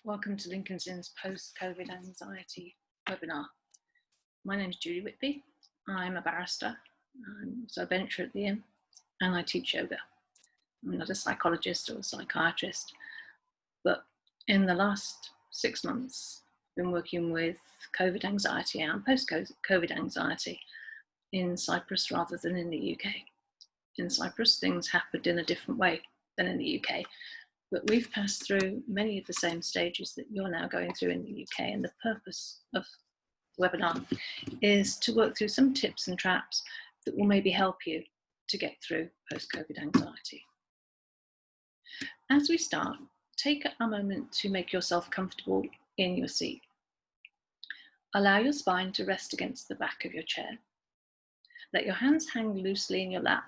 Welcome to Lincoln's Inn's post-COVID anxiety webinar. My name is Julie Whitby. I'm a barrister, I'm also a bencher at the Inn, and I teach yoga. I'm not a psychologist or a psychiatrist, but in the last 6 months, I've been working with COVID anxiety and post-COVID anxiety in Cyprus rather than in the UK. In Cyprus, things happened in a different way than in the UK. But we've passed through many of the same stages that you're now going through in the UK, and the purpose of the webinar is to work through some tips and traps that will maybe help you to get through post-COVID anxiety. As we start, take a moment to make yourself comfortable in your seat. Allow your spine to rest against the back of your chair. Let your hands hang loosely in your lap.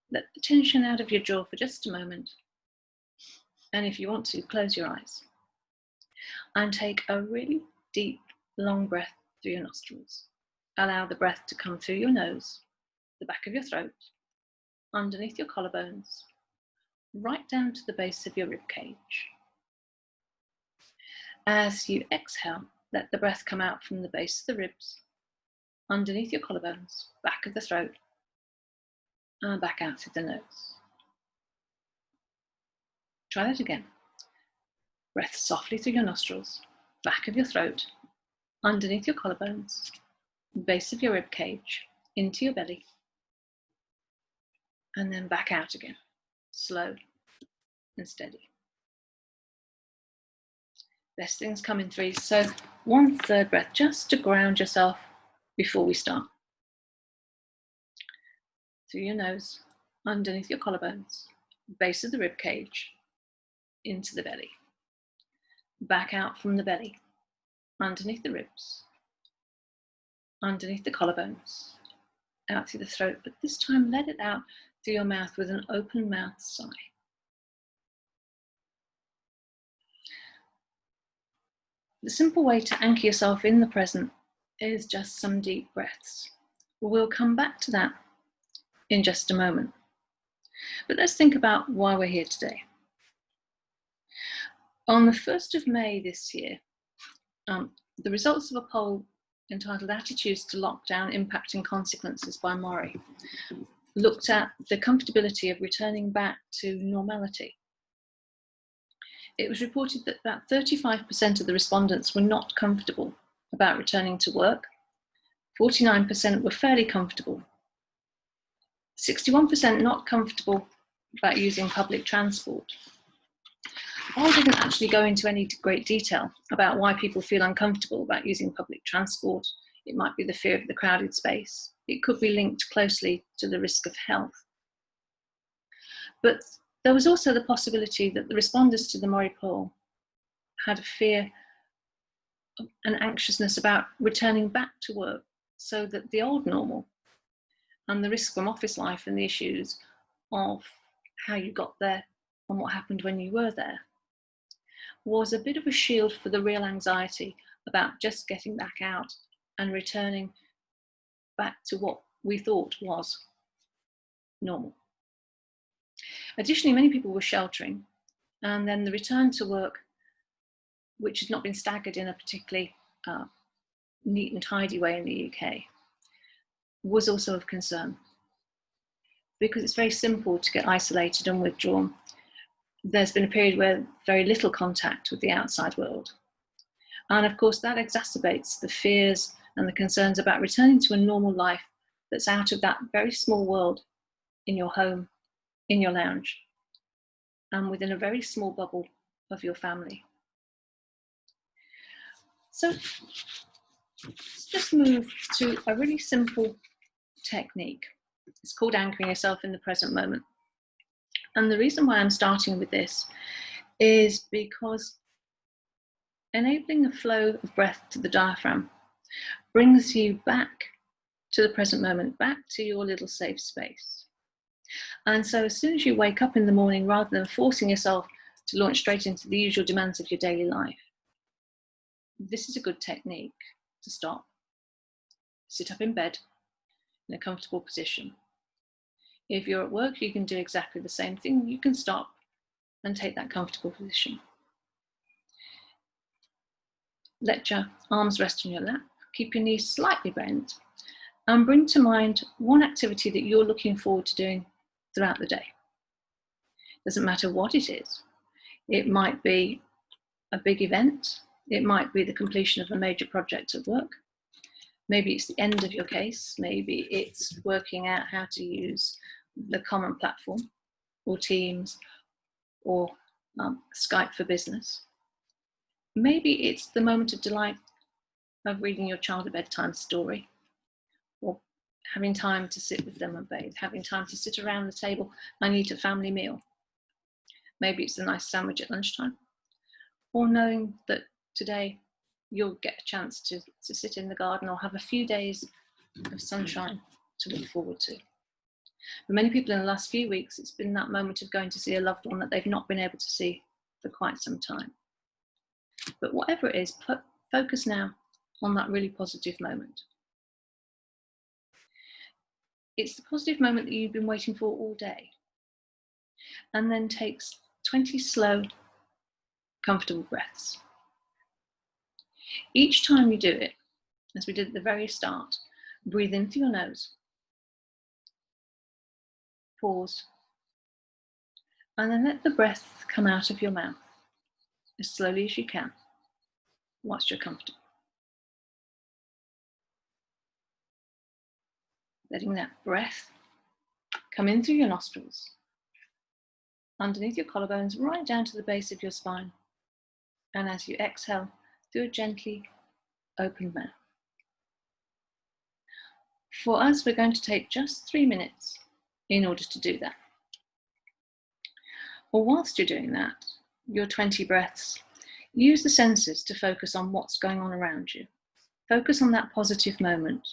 Let the tension out of your jaw for just a moment. And if you want to, close your eyes. And take a really deep, long breath through your nostrils. Allow the breath to come through your nose, the back of your throat, underneath your collarbones, right down to the base of your rib cage. As you exhale, let the breath come out from the base of the ribs, underneath your collarbones, back of the throat, and back out through the nose. Try that again. Breath softly through your nostrils, back of your throat, underneath your collarbones, base of your rib cage, into your belly, and then back out again, slow and steady. Best things come in threes, so 1/3 breath, just to ground yourself before we start. Through your nose, underneath your collarbones, base of the rib cage, into the belly. Back out from the belly, underneath the ribs, underneath the collarbones, out through the throat, but this time let it out through your mouth with an open mouth sigh. The simple way to anchor yourself in the present is just some deep breaths. We'll come back to that in just a moment. But let's think about why we're here today. On the 1st of May this year, the results of a poll entitled Attitudes to Lockdown Impacting Consequences by Mori looked at the comfortability of returning back to normality. It was reported that about 35% of the respondents were not comfortable about returning to work, 49% were fairly comfortable, 61% not comfortable about using public transport. I didn't actually go into any great detail about why people feel uncomfortable about using public transport. It might be the fear of the crowded space. It could be linked closely to the risk of health. But there was also the possibility that the respondents to the Mori poll had a fear and anxiousness about returning back to work, so that the old normal and the risk from office life and the issues of how you got there and what happened when you were there was a bit of a shield for the real anxiety about just getting back out and returning back to what we thought was normal. Additionally, many people were sheltering, and then the return to work, which had not been staggered in a particularly neat and tidy way in the UK, was also of concern. Because it's very simple to get isolated and withdrawn. There's been a period where very little contact with the outside world. And of course, that exacerbates the fears and the concerns about returning to a normal life that's out of that very small world in your home, in your lounge, and within a very small bubble of your family. So let's just move to a really simple technique. It's called anchoring yourself in the present moment. And the reason why I'm starting with this is because enabling a flow of breath to the diaphragm brings you back to the present moment, back to your little safe space. And so as soon as you wake up in the morning, rather than forcing yourself to launch straight into the usual demands of your daily life, this is a good technique to stop. Sit up in bed in a comfortable position. If you're at work, you can do exactly the same thing. You can stop, and take that comfortable position. Let your arms rest on your lap, keep your knees slightly bent, and bring to mind one activity that you're looking forward to doing throughout the day. Doesn't matter what it is. It might be a big event. It might be the completion of a major project at work. Maybe it's the end of your case. Maybe it's working out how to use the common platform, or Teams, or Skype for Business. Maybe it's the moment of delight of reading your child a bedtime story, or having time to sit with them and bathe, having time to sit around the table and eat a family meal. Maybe it's a nice sandwich at lunchtime, or knowing that today you'll get a chance to sit in the garden or have a few days of sunshine to look forward to. For many people in the last few weeks, it's been that moment of going to see a loved one that they've not been able to see for quite some time. But whatever it is, focus now on that really positive moment. It's the positive moment that you've been waiting for all day. And then takes 20 slow, comfortable breaths. Each time you do it, as we did at the very start, breathe in through your nose, pause, and then let the breath come out of your mouth as slowly as you can, whilst you're comfortable. Letting that breath come in through your nostrils, underneath your collarbones, right down to the base of your spine. And as you exhale, through a gently open mouth. For us, we're going to take just 3 minutes in order to do that. Or whilst you're doing that, your 20 breaths, use the senses to focus on what's going on around you. Focus on that positive moment.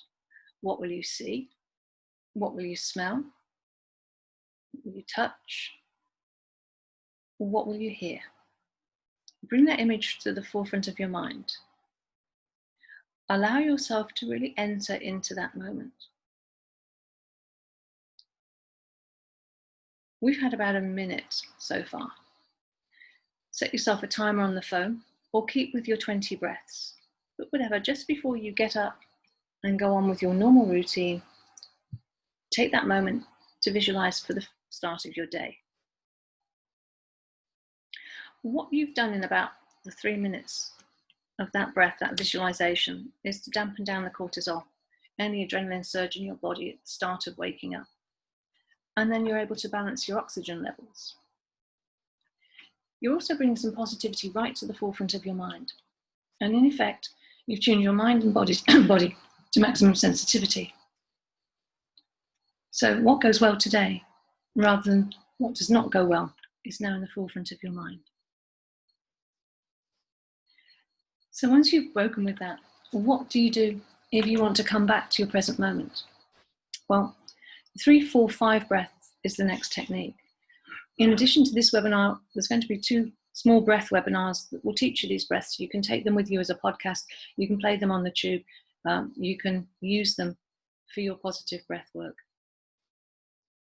What will you see? What will you smell? What will you touch? Or what will you hear? Bring that image to the forefront of your mind. Allow yourself to really enter into that moment. We've had about a minute so far. Set yourself a timer on the phone or keep with your 20 breaths. But whatever, just before you get up and go on with your normal routine, take that moment to visualize for the start of your day. What you've done in about the 3 minutes of that breath, that visualization, is to dampen down the cortisol, any adrenaline surge in your body at the start of waking up. And then you're able to balance your oxygen levels. You're also bringing some positivity right to the forefront of your mind. And in effect, you've tuned your mind and body to maximum sensitivity. So what goes well today, rather than what does not go well, is now in the forefront of your mind. So once you've broken with that, what do you do if you want to come back to your present moment? Well, 3-4-5 breath is the next technique. In addition to this webinar, there's going to be 2 small breath webinars that will teach you these breaths. You can take them with you as a podcast. You can play them on the tube. You can use them for your positive breath work.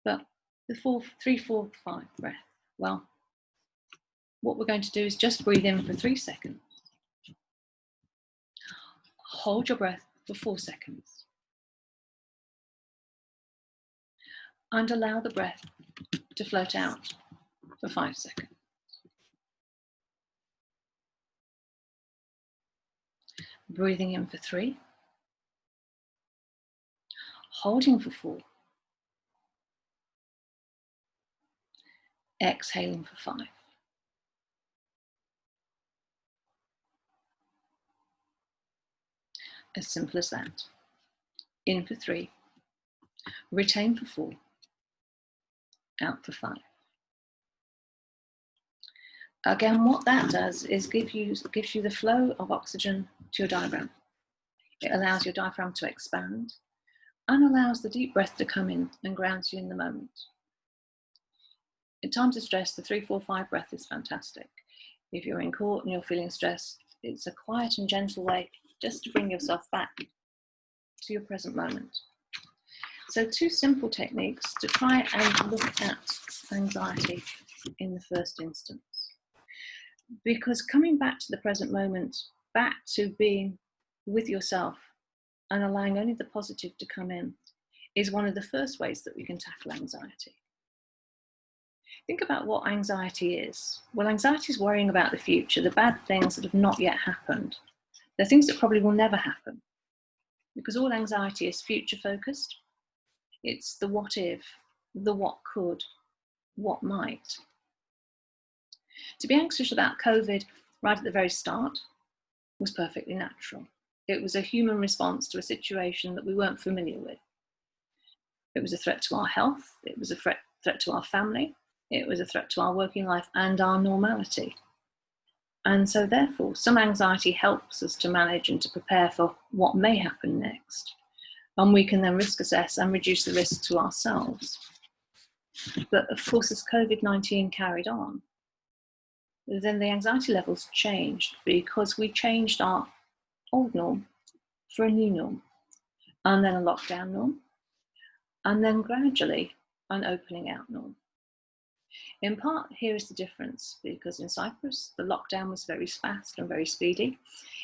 But the 3-4-5 breath, well, what we're going to do is just breathe in for 3 seconds. Hold your breath for 4 seconds. And allow the breath to float out for 5 seconds. Breathing in for 3. Holding for 4. Exhaling for 5. As simple as that. In for 3. Retain for 4. Out for 5. Again, what that does is gives you the flow of oxygen to your diaphragm. It allows your diaphragm to expand and allows the deep breath to come in and grounds you in the moment. In times of stress, the 3-4-5 breath is fantastic. If you're in court and you're feeling stressed, it's a quiet and gentle way just to bring yourself back to your present moment. So 2 simple techniques to try and look at anxiety in the first instance. Because coming back to the present moment, back to being with yourself and allowing only the positive to come in, is one of the first ways that we can tackle anxiety. Think about what anxiety is. Well, anxiety is worrying about the future, the bad things that have not yet happened. They're things that probably will never happen, because all anxiety is future focused. It's the what if, the what could, what might. To be anxious about COVID right at the very start was perfectly natural. It was a human response to a situation that we weren't familiar with. It was a threat to our health. It was a threat to our family. It was a threat to our working life and our normality. And so therefore, some anxiety helps us to manage and to prepare for what may happen next. And we can then risk assess and reduce the risk to ourselves. But of course, as COVID-19 carried on, then the anxiety levels changed because we changed our old norm for a new norm, and then a lockdown norm, and then gradually an opening out norm. In part, here is the difference, because in Cyprus, the lockdown was very fast and very speedy.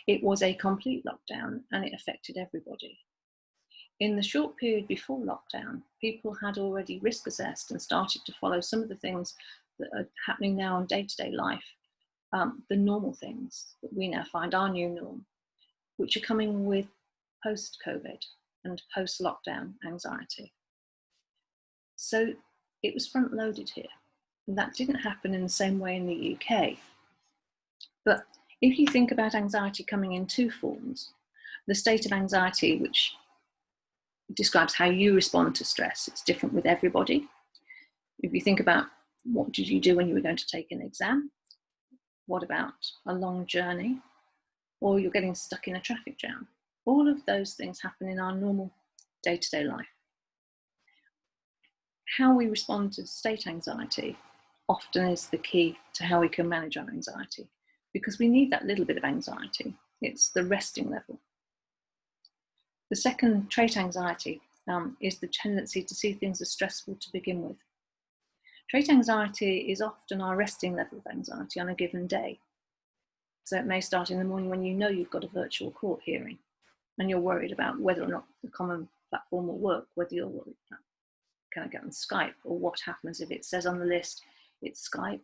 It was a complete lockdown and it affected everybody. In the short period before lockdown, people had already risk assessed and started to follow some of the things that are happening now in day-to-day life, the normal things that we now find our new norm, which are coming with post-COVID and post-lockdown anxiety. So it was front-loaded here. And that didn't happen in the same way in the UK. But if you think about anxiety coming in two forms, the state of anxiety, which describes how you respond to stress, it's different with everybody. If you think about what did you do when you were going to take an exam, what about a long journey, or you're getting stuck in a traffic jam, all of those things happen in our normal day-to-day life. How we respond to state anxiety often is the key to how we can manage our anxiety, because we need that little bit of anxiety. It's the resting level. The second trait anxiety is the tendency to see things as stressful to begin with. Trait anxiety is often our resting level of anxiety on a given day. So it may start in the morning when you know you've got a virtual court hearing and you're worried about whether or not the common platform will work, whether you're worried about, can I get on Skype, or what happens if it says on the list it's Skype,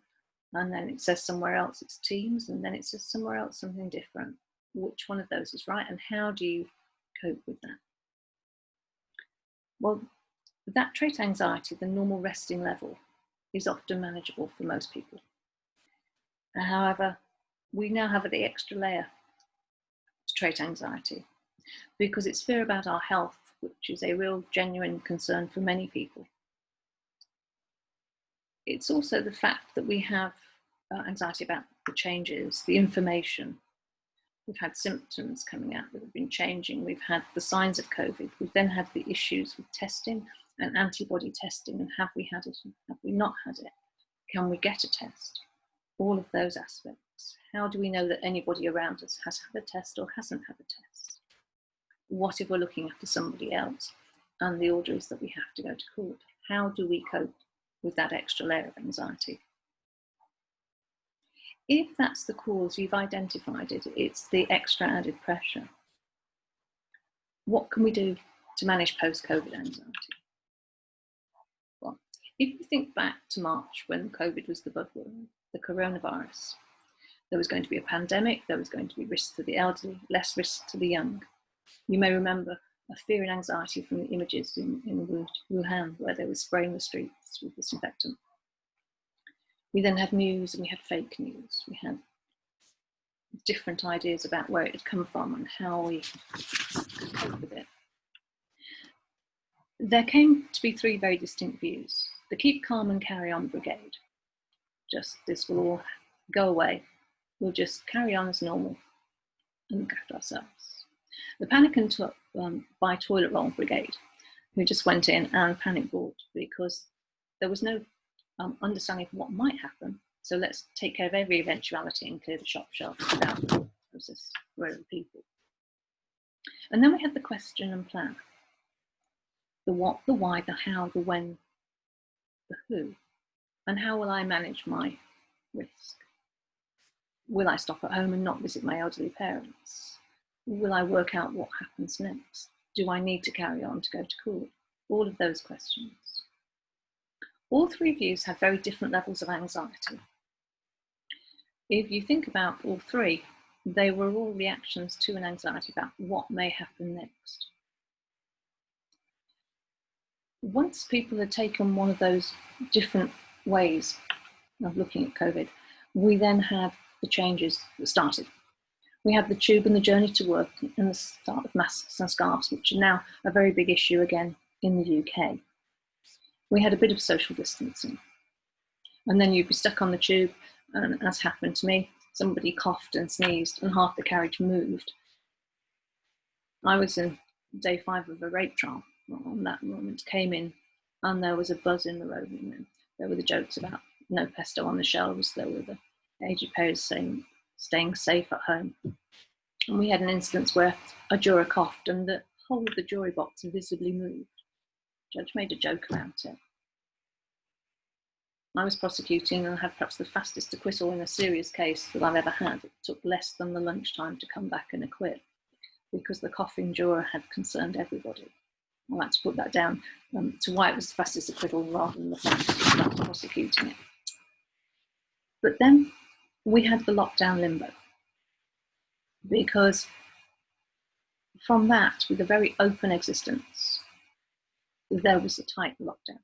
and then it says somewhere else it's Teams, and then it says somewhere else something different. Which one of those is right, and how do you cope with that? Well, that trait anxiety, the normal resting level, is often manageable for most people. However, we now have the extra layer to trait anxiety, because it's fear about our health, which is a real genuine concern for many people. It's also the fact that we have anxiety about the changes, the information. We've had symptoms coming out that have been changing. We've had the signs of COVID. We've then had the issues with testing and antibody testing. And have we had it? Have we not had it? Can we get a test? All of those aspects. How do we know that anybody around us has had a test or hasn't had a test? What if we're looking after somebody else and the order is that we have to go to court? How do we cope with that extra layer of anxiety? If that's the cause, you've identified it, it's the extra added pressure. What can we do to manage post-COVID anxiety? Well, if you think back to March when COVID was the buzzword, the coronavirus, there was going to be a pandemic, there was going to be risks to the elderly, less risks to the young. You may remember a fear and anxiety from the images in Wuhan, where they were spraying the streets with disinfectant. We then had news and we had fake news. We had different ideas about where it had come from and how we could cope with it. There came to be three very distinct views. The keep calm and carry on brigade. Just this will all go away. We'll just carry on as normal and look after ourselves. The panic and buy toilet roll brigade, who just went in and panic bought because there was no understanding of what might happen. So let's take care of every eventuality and clear the shop shelves without process for other people. And then we had the question and plan. The what, the why, the how, the when, the who. And how will I manage my risk? Will I stop at home and not visit my elderly parents? Will I work out what happens next? Do I need to carry on to go to court? All of those questions. All three views had very different levels of anxiety. If you think about all three, they were all reactions to an anxiety about what may happen next. Once people had taken one of those different ways of looking at COVID, we then had the changes that started. We had the tube and the journey to work and the start of masks and scarves, which are now a very big issue again in the UK. We had a bit of social distancing. And then you'd be stuck on the tube, and as happened to me, somebody coughed and sneezed and half the carriage moved. I was in day 5 of a rape trial on that moment, came in, and there was a buzz in the roving room. There were the jokes about no pesto on the shelves. There were the aged parents saying, staying safe at home. And we had an instance where a juror coughed and the whole of the jury box visibly moved. The judge made a joke about it. I was prosecuting and had perhaps the fastest acquittal in a serious case that I've ever had. It took less than the lunchtime to come back and acquit because the coughing juror had concerned everybody. I like to put that down to why it was the fastest acquittal rather than the fact that we started prosecuting it. But then we had the lockdown limbo, because from that, with a very open existence, there was a tight lockdown.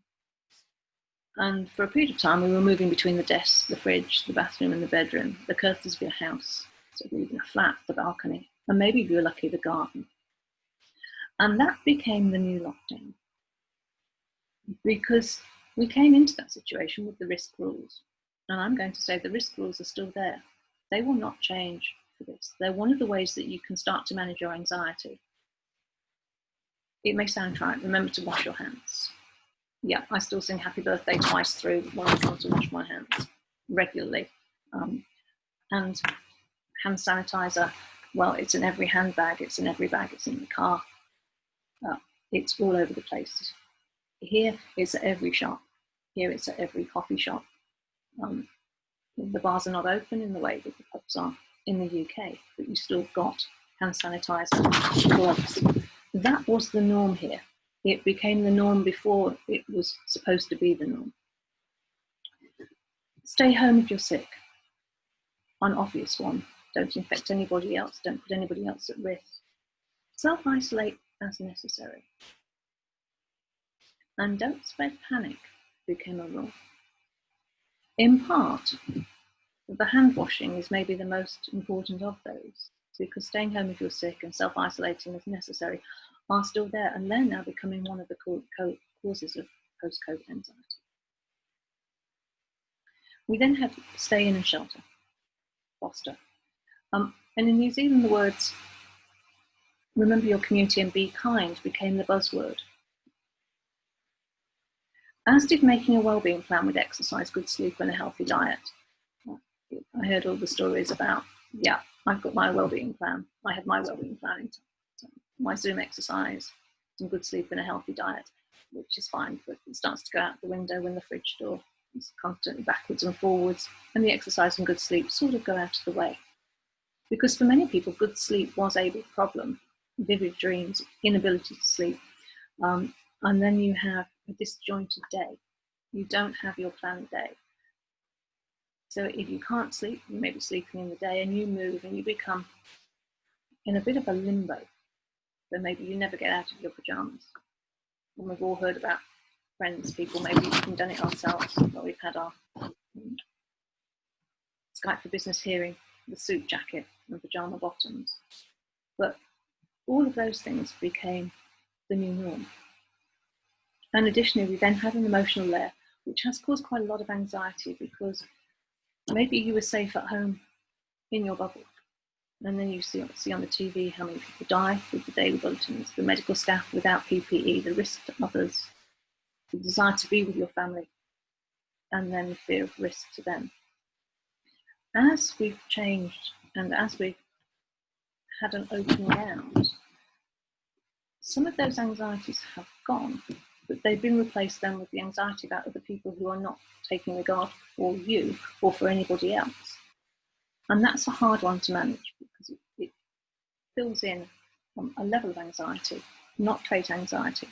And for a period of time, we were moving between the desk, the fridge, the bathroom and the bedroom, the curtains of your house, so even a flat, the balcony, and maybe if you were lucky, the garden. And that became the new lockdown, because we came into that situation with the risk rules. And I'm going to say the risk rules are still there. They will not change for this. They're one of the ways that you can start to manage your anxiety. It may sound trite, remember to wash your hands. Yeah, I still sing happy birthday twice through when I come to wash my hands regularly. And hand sanitizer, well, it's in every handbag, it's in every bag, it's in the car. It's all over the place. Here, it's at every shop. Here, it's at every coffee shop. The bars are not open in the way that the pubs are in the UK, but you still got hand sanitizer, gloves. That was the norm here. It became the norm before it was supposed to be the norm. Stay home if you're sick. An obvious one. Don't infect anybody else. Don't put anybody else at risk. Self-isolate as necessary. And don't spread panic became a rule. In part, the hand washing is maybe the most important of those, because staying home if you're sick and self-isolating as necessary are still there, and they're now becoming one of the causes of post-COVID anxiety. We then had stay in and shelter, foster. And in New Zealand, the words remember your community and be kind became the buzzword. As did making a wellbeing plan with exercise, good sleep and a healthy diet. I heard all the stories about, yeah, I've got my wellbeing plan. I had my wellbeing plan, my Zoom exercise, some good sleep and a healthy diet, which is fine, but it starts to go out the window when the fridge door is constantly backwards and forwards, and the exercise and good sleep sort of go out of the way. Because for many people, good sleep was a big problem. Vivid dreams, inability to sleep, and then you have a disjointed day. You don't have your planned day. So if you can't sleep, you may be sleeping in the day and you move and you become in a bit of a limbo. So maybe you never get out of your pajamas. And we've all heard about friends, people, maybe we've even done it ourselves, where we've had our Skype for Business hearing, the suit jacket and pajama bottoms. But all of those things became the new norm. And additionally, we then had an emotional layer, which has caused quite a lot of anxiety, because maybe you were safe at home in your bubble, and then you see on the TV how many people die with the daily bulletins, the medical staff without PPE, the risk to others, the desire to be with your family, and then the fear of risk to them. As we've changed and as we've had an opening out, some of those anxieties have gone, but they've been replaced then with the anxiety about other people who are not taking regard for you or for anybody else. And that's a hard one to manage because it fills in a level of anxiety, not trait anxiety,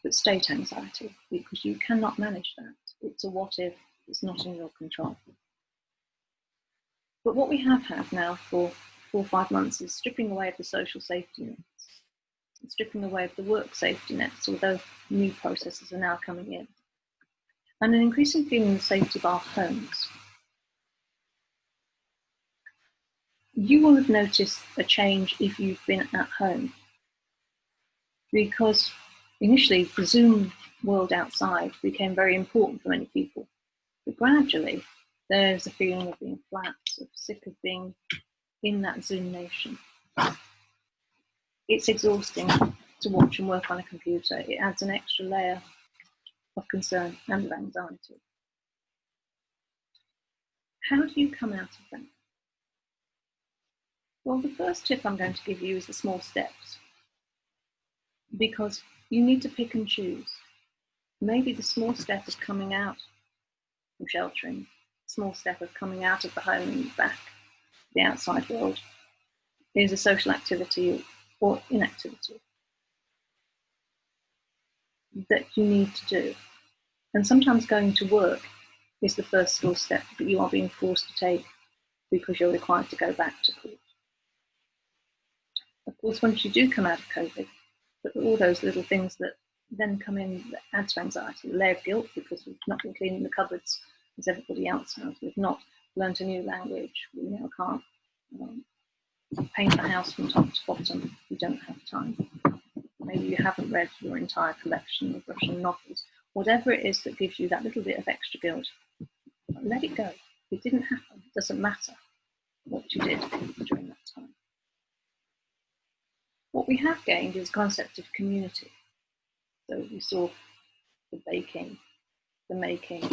but state anxiety, because you cannot manage that. It's a what if, it's not in your control. But what we have had now for 4 or 5 months is stripping away of the social safety nets, stripping away of the work safety nets, although new processes are now coming in, and an increasing feeling of safety of our homes. You will have noticed a change if you've been at home, because initially the Zoom world outside became very important for many people, but gradually there's a feeling of being flat, of sick of being in that Zoom nation. It's exhausting to watch and work on a computer. It adds an extra layer of concern and of anxiety. How do you come out of that? Well, the first tip I'm going to give you is the small steps, because you need to pick and choose. Maybe the small step of coming out from sheltering, the small step of coming out of the home and back, the outside world, is a social activity or inactivity that you need to do. And sometimes going to work is the first small step that you are being forced to take because you're required to go back to court. Of course, once you do come out of COVID, but all those little things that then come in that add to anxiety, the layer of guilt because we've not been cleaning the cupboards as everybody else has, we've not learnt a new language, we now can't paint the house from top to bottom, we don't have time. Maybe you haven't read your entire collection of Russian novels. Whatever it is that gives you that little bit of extra guilt, let it go. It didn't happen. It doesn't matter what you did during that time. What we have gained is the concept of community. So we saw the baking, the making,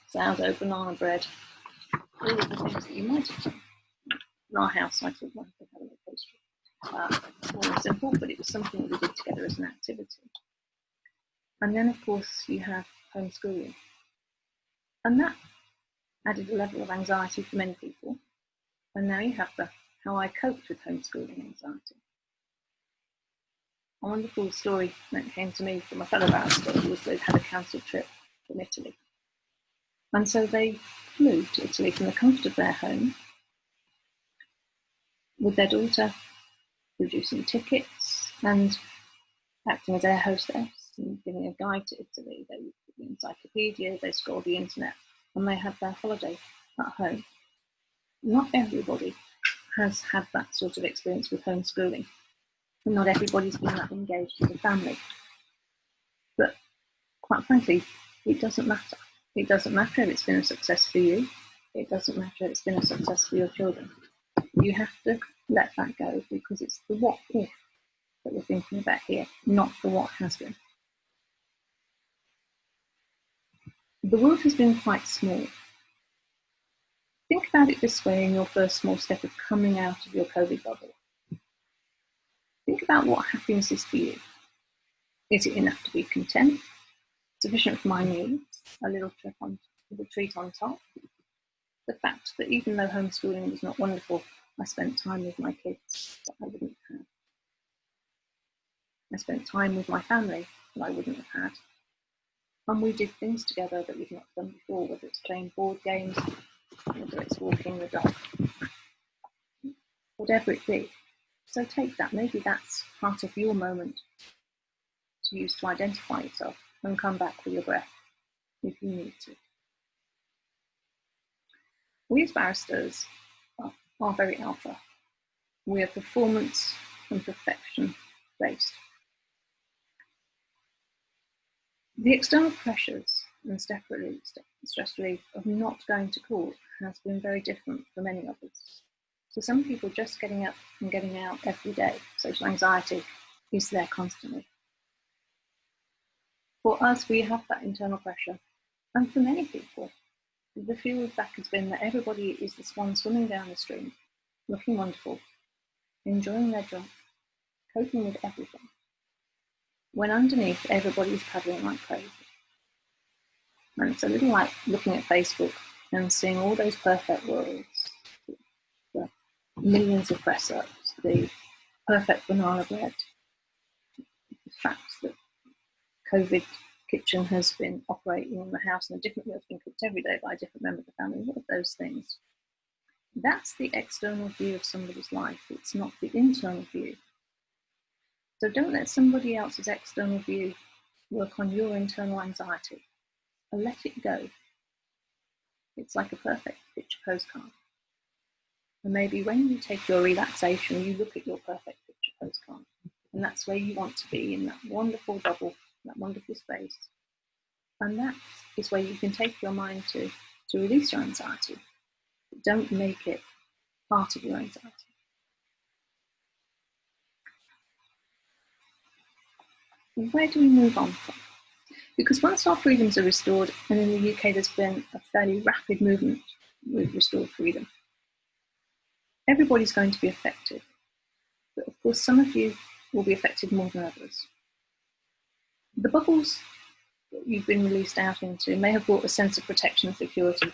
sourdough, banana bread, all of the things that you might have done. In our house, I thought, well, they had a pastry. Small and simple, but it was something that we did together as an activity. And then, of course, you have homeschooling. And that added a level of anxiety for many people. And now you have the how I coped with homeschooling anxiety. A wonderful story that came to me from a fellow barrister was they'd had a cancelled trip from Italy. And so they flew to Italy from the comfort of their home with their daughter, producing tickets and acting as air hostess and giving a guide to Italy. They read the encyclopedia, they scrolled the internet, and they had their holiday at home. Not everybody has had that sort of experience with homeschooling. And not everybody's been that engaged with the family. But quite frankly, it doesn't matter. It doesn't matter if it's been a success for you. It doesn't matter if it's been a success for your children. You have to let that go because it's the what if that we're thinking about here, not the what has been. The world has been quite small. Think about it this way in your first small step of coming out of your COVID bubble. Think about what happiness is for you. Is it enough to be content? Sufficient for my needs? A little treat on top? The fact that even though homeschooling was not wonderful, I spent time with my kids that I wouldn't have had. I spent time with my family that I wouldn't have had. And we did things together that we've not done before, whether it's playing board games, whether it's walking the dog, whatever it be. So take that. Maybe that's part of your moment to use to identify yourself and come back with your breath if you need to. We as barristers are very alpha. We are performance and perfection based. The external pressures and stress relief of not going to court has been very different for many of us. So some people just getting up and getting out every day, social anxiety is there constantly. For us, we have that internal pressure. And for many people, the feedback has been that everybody is the swan swimming down the stream, looking wonderful, enjoying their job, coping with everything. when underneath everybody's paddling like crazy. And it's a little like looking at Facebook and seeing all those perfect worlds, the millions of press ups, the perfect banana bread, the fact that COVID kitchen has been operating in the house and a different meal's been cooked every day by a different member of the family, all of those things. That's the external view of somebody's life. It's not the internal view. So don't let somebody else's external view work on your internal anxiety. And let it go. It's like a perfect picture postcard. And maybe when you take your relaxation, you look at your perfect picture postcard. And that's where you want to be, in that wonderful bubble, that wonderful space. And that is where you can take your mind to release your anxiety. But don't make it part of your anxiety. Where do we move on from? Because once our freedoms are restored, and in the UK there's been a fairly rapid movement with restored freedom, everybody's going to be affected. But of course, some of you will be affected more than others. The bubbles that you've been released out into may have brought a sense of protection and security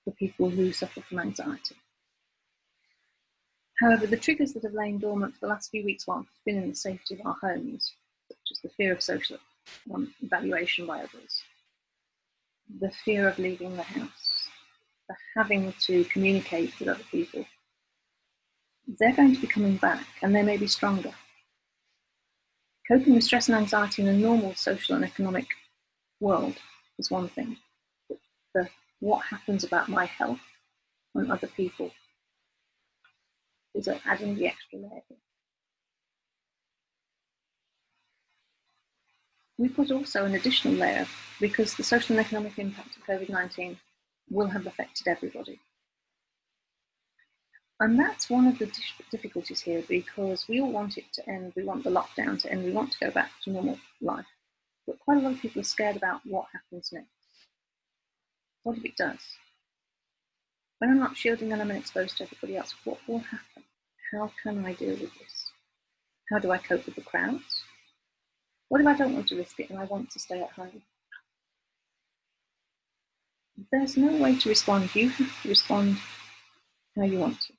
for people who suffer from anxiety. However, the triggers that have lain dormant for the last few weeks while we've been in the safety of our homes, such as the fear of social evaluation by others, the fear of leaving the house, the having to communicate with other people, they're going to be coming back, and they may be stronger. Coping with stress and anxiety in a normal social and economic world is one thing. But what happens about my health and other people is adding the extra layer here. We put also an additional layer because the social and economic impact of COVID-19 will have affected everybody. And that's one of the difficulties here, because we all want it to end. We want the lockdown to end. We want to go back to normal life. But quite a lot of people are scared about what happens next. What if it does? When I'm not shielding and I'm exposed to everybody else, what will happen? How can I deal with this? How do I cope with the crowds? What if I don't want to risk it and I want to stay at home? There's no way to respond. You have to respond how you want to.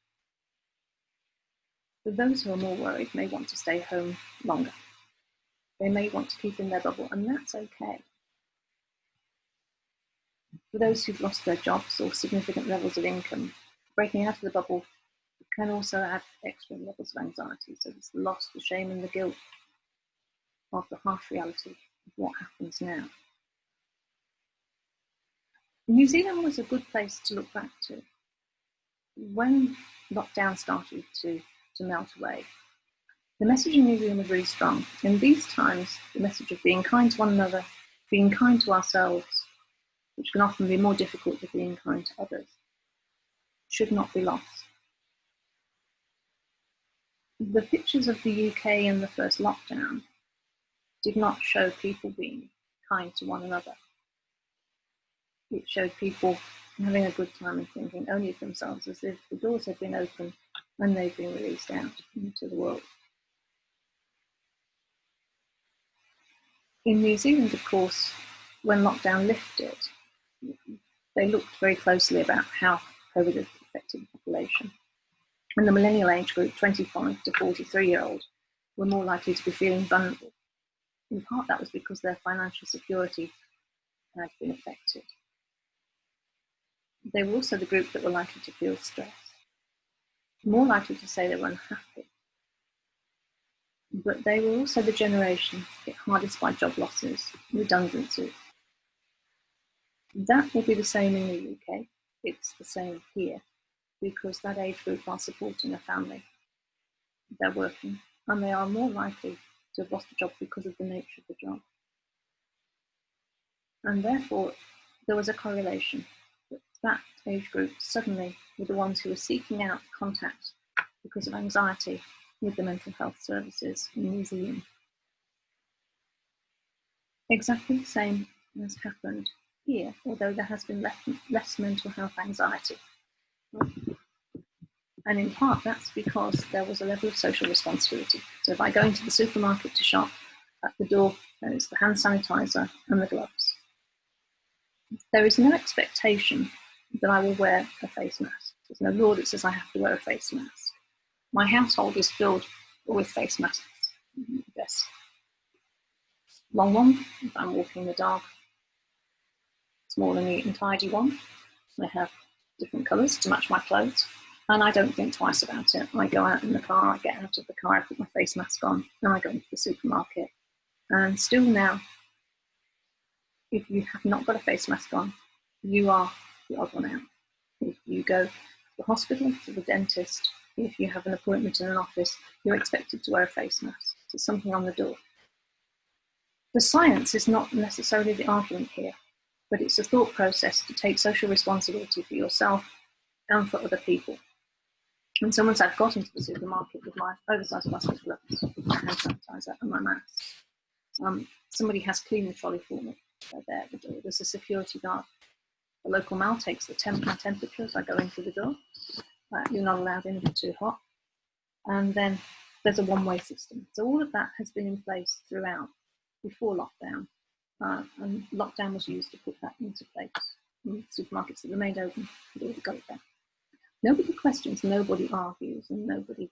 For those who are more worried, may want to stay home longer. They may want to keep in their bubble, and that's okay. For those who've lost their jobs or significant levels of income, breaking out of the bubble can also add extra levels of anxiety. So it's the loss, the shame, and the guilt of the harsh reality of what happens now. New Zealand was a good place to look back to. When lockdown started to melt away, the message in New Zealand was really strong. In these times, the message of being kind to one another, being kind to ourselves, which can often be more difficult than being kind to others, should not be lost. The pictures of the UK in the first lockdown did not show people being kind to one another. It showed people having a good time and thinking only of themselves, as if the doors had been opened and they've been released out into the world. In New Zealand, of course, when lockdown lifted, they looked very closely about how COVID had affected the population. And the millennial age group, 25 to 43-year-old, were more likely to be feeling vulnerable. In part, that was because their financial security had been affected. They were also the group that were likely to feel stress, more likely to say they were unhappy. But they were also the generation hit hardest by job losses, redundancies. That will be the same in the UK. It's the same here, because that age group are supporting a family. They're working, and they are more likely to have lost a job because of the nature of the job. And therefore, there was a correlation that age group suddenly were the ones who were seeking out contact because of anxiety with the mental health services in New Zealand. Exactly the same has happened here, although there has been less mental health anxiety. And in part, that's because there was a level of social responsibility. So if I go into the supermarket to shop, At the door, there is the hand sanitizer and the gloves. There is no expectation that I will wear a face mask. There's no law that says I have to wear a face mask. My household is filled with face masks. Yes. Long one, if I'm walking the dog. Small and neat and tidy one. I have different colours to match my clothes. And I don't think twice about it. I go out in the car, I get out of the car, I put my face mask on, and I go into the supermarket. And still now, if you have not got a face mask on, you are the odd one out. If you go to the hospital, to the dentist, if you have an appointment in an office, you're expected to wear a face mask. There's something on the door. The science is not necessarily the argument here, but it's a thought process to take social responsibility for yourself and for other people. And someone said, I've got into the supermarket with my oversized plastic gloves, my hand sanitizer and my mask. Somebody has cleaned the trolley for me. They're there at the door. There's a security guard. The local mail takes my temperature as I go into the door. You're not allowed in if it's too hot. And then there's a one-way system. So all of that has been in place throughout before lockdown. And lockdown was used to put that into place. And supermarkets that remained open had already got it there. Nobody questions, nobody argues, and nobody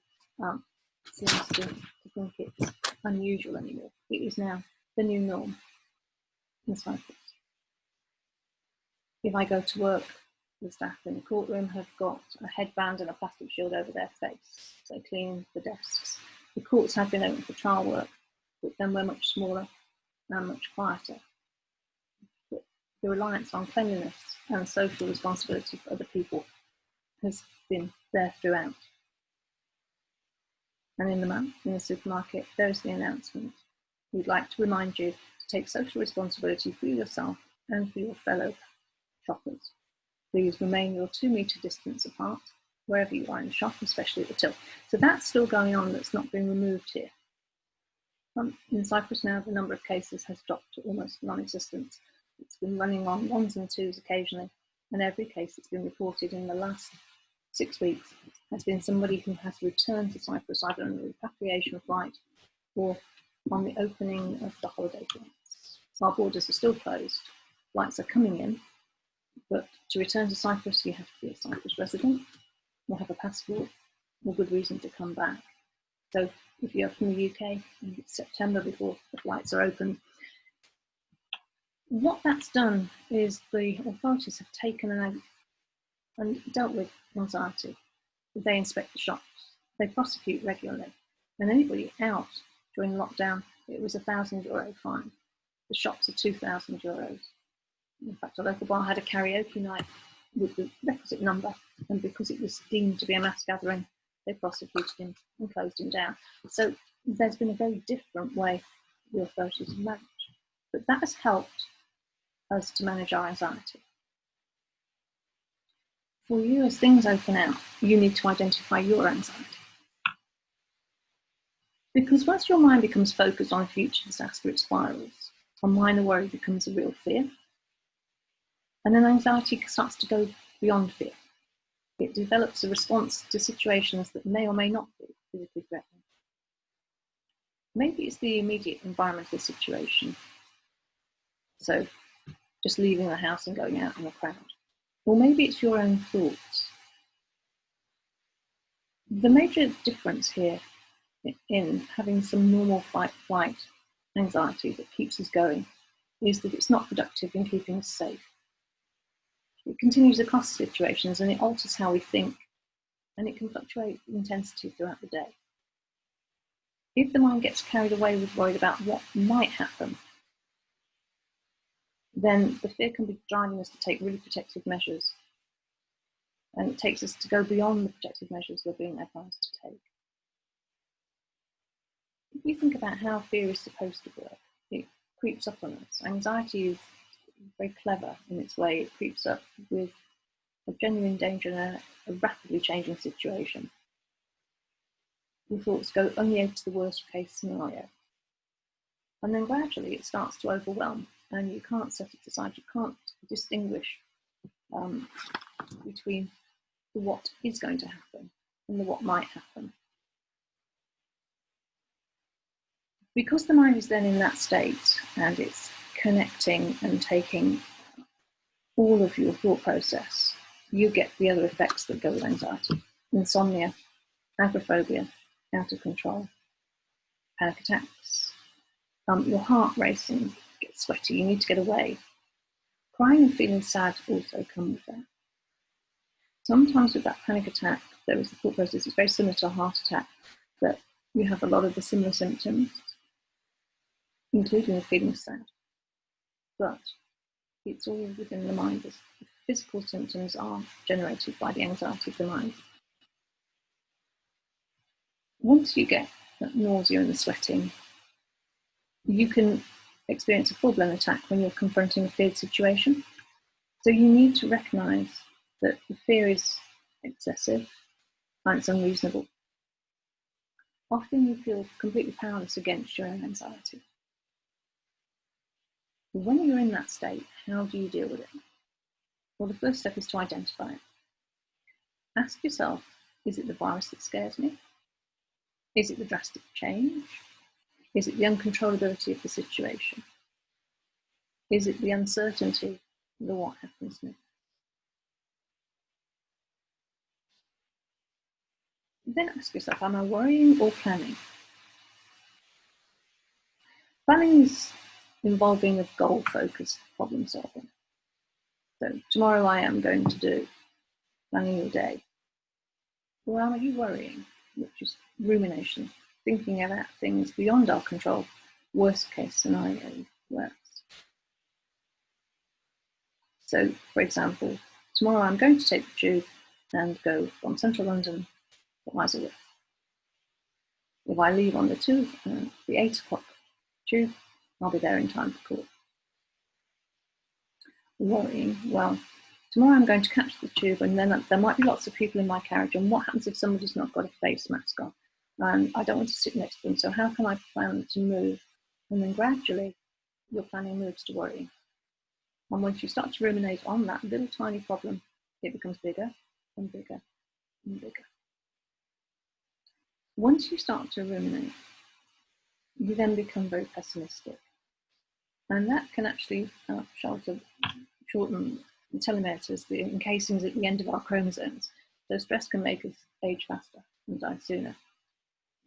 seems to think it's unusual anymore. It is now the new norm in Cyprus. If I go to work, the staff in the courtroom have got a headband and a plastic shield over their face. They clean the desks. The courts have been open for trial work, but then we're much smaller and much quieter. But the reliance on cleanliness and social responsibility for other people has been there throughout. And in the supermarket, there's the announcement. We'd like to remind you to take social responsibility for yourself and for your fellow shoppers. Please remain your 2-metre distance apart wherever you are in the shop, especially at the till. So that's still going on, that's not been removed here. In Cyprus now, the number of cases has dropped to almost non-existent. It's been running on 1s and 2s occasionally, and every case that's been reported in the last 6 weeks has been somebody who has returned to Cyprus either on a repatriation flight or on the opening of the holiday flights. So our borders are still closed. Flights are coming in, but to return to Cyprus, you have to be a Cyprus resident, you have a passport, or good reason to come back. So if you're from the UK, it's September before the flights are open. What that's done is the authorities have taken and dealt with anxiety. They inspect the shops, they prosecute regularly, and anybody out during lockdown, it was €1,000 fine. The shops are €2,000. In fact, a local bar had a karaoke night with the requisite number, and because it was deemed to be a mass gathering, they prosecuted him and closed him down. So there's been a very different way the authorities have managed, but that has helped us to manage our anxiety. For you, as things open out, you need to identify your anxiety. Because once your mind becomes focused on future disaster, it spirals. A minor worry becomes a real fear. And then anxiety starts to go beyond fear. It develops a response to situations that may or may not be physically threatening. Maybe it's the immediate environmental situation. So just leaving the house and going out in a crowd. Or maybe it's your own thoughts. The major difference here in having some normal fight-flight anxiety that keeps us going is that it's not productive in keeping us safe. It continues across situations and it alters how we think, and it can fluctuate in intensity throughout the day. If the mind gets carried away with worried about what might happen, then the fear can be driving us to take really protective measures. And it takes us to go beyond the protective measures we're being advised to take. If we think about how fear is supposed to work, it creeps up on us. Anxiety is very clever in its way. It creeps up with a genuine danger in a rapidly changing situation. Your thoughts go only to the worst case scenario. And then gradually it starts to overwhelm, and you can't set it aside. You can't distinguish between the what is going to happen and the what might happen. Because the mind is then in that state and it's connecting and taking all of your thought process, you get the other effects that go with anxiety: insomnia, agoraphobia, out of control, panic attacks, your heart racing, gets sweaty, you need to get away. Crying and feeling sad also come with that. Sometimes with that panic attack, there is the thought process, it's very similar to a heart attack, that you have a lot of the similar symptoms, including the feeling sad. But it's all within the mind. The physical symptoms are generated by the anxiety of the mind. Once you get that nausea and the sweating, you can experience a full-blown attack when you're confronting a feared situation. So you need to recognise that the fear is excessive and it's unreasonable. Often you feel completely powerless against your own anxiety. When you're in that state, how do you deal with it? Well, the first step is to identify it. Ask yourself, is it the virus that scares me? Is it the drastic change? Is it the uncontrollability of the situation? Is it the uncertainty of what happens next? Then ask yourself, am I worrying or planning? Planning is involving a goal-focused problem solving. So tomorrow I am going to do, planning your day. Or are you worrying, which is rumination, thinking about things beyond our control, worst case scenario, worse. So, for example, tomorrow I'm going to take the tube and go from central London to Isleworth. If I leave on the 8 o'clock tube, I'll be there in time for court. Worrying, well, tomorrow I'm going to catch the tube and then there might be lots of people in my carriage, and what happens if somebody's not got a face mask on? And I don't want to sit next to them, so how can I plan to move? And then gradually your planning moves to worrying. And once you start to ruminate on that little tiny problem, it becomes bigger and bigger and bigger. Once you start to ruminate, you then become very pessimistic. And that can actually shorten the telomeres, the encasings at the end of our chromosomes. So stress can make us age faster and die sooner.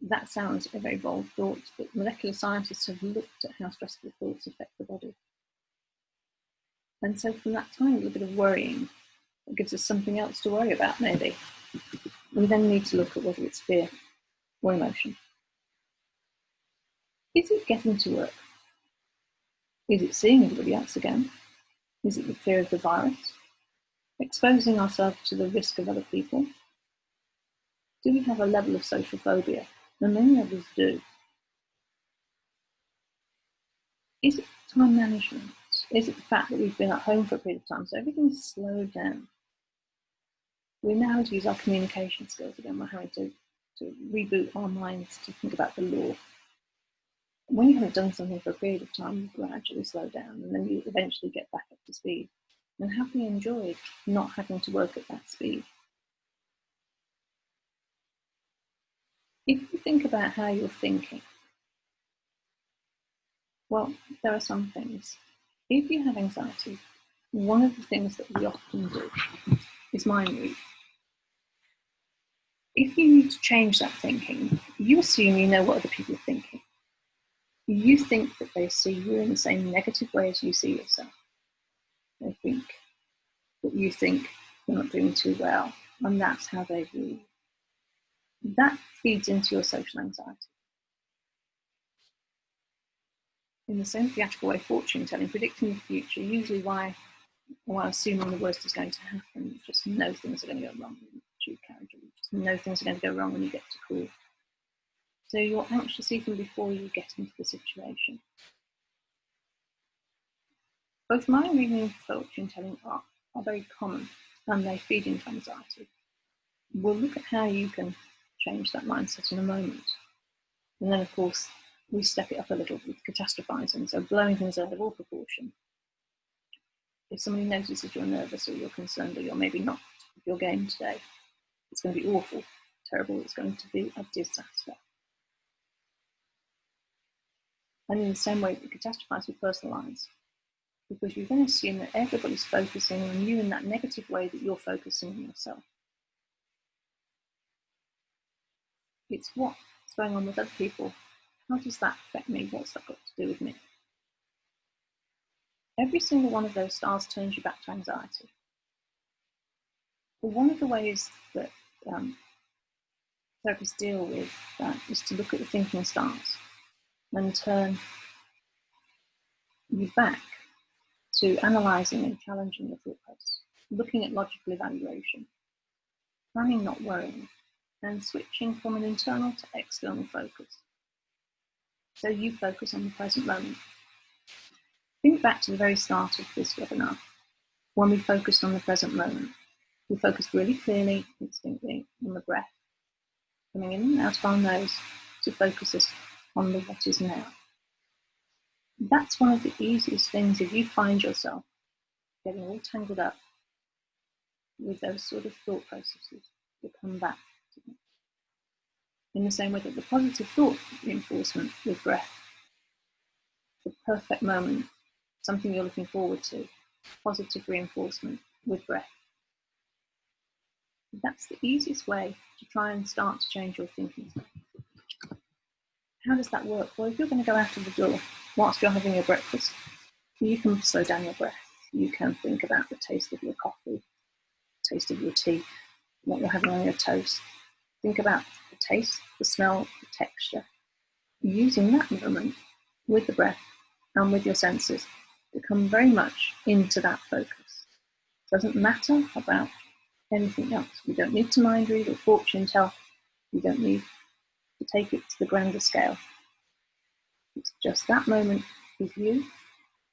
That sounds a very bold thought, but molecular scientists have looked at how stressful thoughts affect the body. And so from that tiny little bit of worrying, it gives us something else to worry about, maybe. We then need to look at whether it's fear or emotion. Is it getting to work? Is it seeing everybody else again? Is it the fear of the virus? Exposing ourselves to the risk of other people? Do we have a level of social phobia? And many of us do. Is it time management? Is it the fact that we've been at home for a period of time, so everything's slowed down? We now have to use our communication skills again. We're having to reboot our minds to think about the law. When you haven't done something for a period of time, you gradually slow down and then you eventually get back up to speed. And have we enjoyed not having to work at that speed? If you think about how you're thinking, well, there are some things. If you have anxiety, one of the things that we often do is mind read. If you need to change that thinking, you assume you know what other people are thinking. You think that they see you in the same negative way as you see yourself. They think that you think you're not doing too well, and that's how they view you. That feeds into your social anxiety. In the same theatrical way, fortune telling, predicting the future, usually while assuming the worst is going to happen, you just know things are going to go wrong when you choose carriage, or you just know things are going to go wrong when you get to court. So you're anxious even before you get into the situation. Both mind reading and fortune telling are very common, and they feed into anxiety. We'll look at how you can change that mindset in a moment. And then, of course, we step it up a little with catastrophizing, so blowing things out of all proportion. If somebody notices you're nervous or you're concerned or you're maybe not with your game today, it's going to be awful, terrible, it's going to be a disaster. And in the same way that you catastrophize with personal lives, because you're going to assume that everybody's focusing on you in that negative way that you're focusing on yourself. It's what's going on with other people. How does that affect me? What's that got to do with me? Every single one of those stars turns you back to anxiety. But one of the ways that therapists deal with that is to look at the thinking stars and turn you back to analysing and challenging your thought process, looking at logical evaluation, planning, not worrying, and switching from an internal to external focus. So you focus on the present moment. Think back to the very start of this webinar, when we focused on the present moment. We focused really clearly, distinctly on the breath, coming in and out of our nose to focus us on the what is now. That's one of the easiest things if you find yourself getting all tangled up with those sort of thought processes to come back to them. In the same way that the positive thought reinforcement with breath, the perfect moment, something you're looking forward to, positive reinforcement with breath. That's the easiest way to try and start to change your thinking. How does that work? Well, if you're going to go out of the door whilst you're having your breakfast, you can slow down your breath. You can think about the taste of your coffee, the taste of your tea, what you're having on your toast. Think about the taste, the smell, the texture. Using that moment with the breath and with your senses to come very much into that focus. It doesn't matter about anything else. You don't need to mind read or fortune tell. You don't need to take it to the grander scale. It's just that moment with you,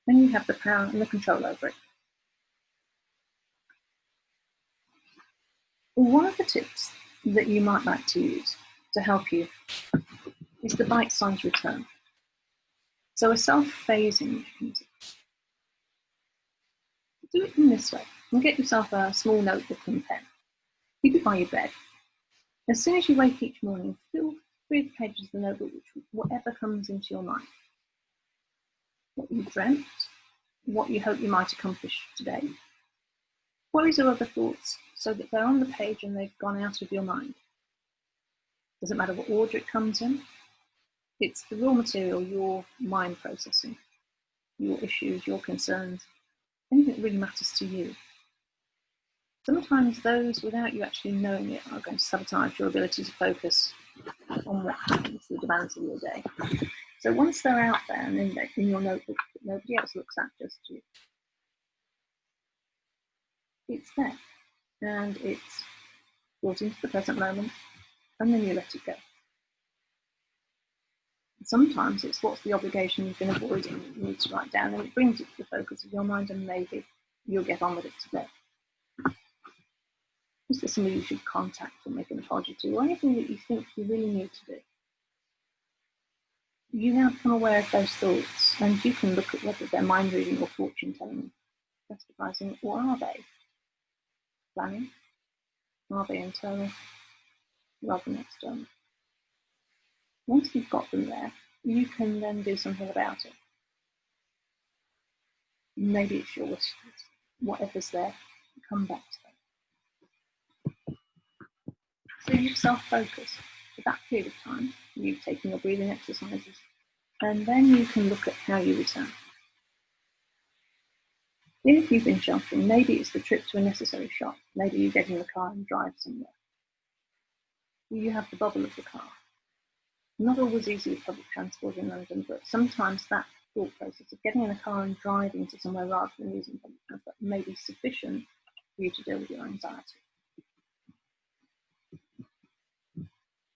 and you have the power and the control over it. One of the tips that you might like to use to help you is the bite-sized return. So a self-phasing mechanism. Do it in this way. And get yourself a small notebook and pen. Keep it by your bed. As soon as you wake each morning, fill 3 pages of the notebook with whatever comes into your mind. What you dreamt, what you hope you might accomplish today. Worries or other thoughts, so that they're on the page and they've gone out of your mind. Doesn't matter what order it comes in. It's the raw material, your mind processing, your issues, your concerns, anything that really matters to you. Sometimes those, without you actually knowing it, are going to sabotage your ability to focus on what happens, the demands of your day. So once they're out there and in your notebook that nobody else looks at, just you, it's there and it's brought into the present moment, and then you let it go. Sometimes it's what's the obligation you've been avoiding that you need to write down, and it brings it to the focus of your mind, and maybe you'll get on with it today. Is there somebody you should contact or make an apology to, or anything that you think you really need to do? You now become aware of those thoughts, and you can look at whether they're mind reading or fortune telling, catastrophizing, or are they planning? Are they internal rather than external? Once you've got them there, you can then do something about it. Maybe it's your wish list. Whatever's there, come back to that. So you've self-focused for that period of time. You've taken your breathing exercises, and then you can look at how you return. If you've been shopping, maybe it's the trip to a necessary shop. Maybe you get in the car and drive somewhere. You have the bubble of the car. Not always easy with public transport in London, but sometimes that thought process of getting in a car and driving to somewhere rather than using public transport may be sufficient for you to deal with your anxiety.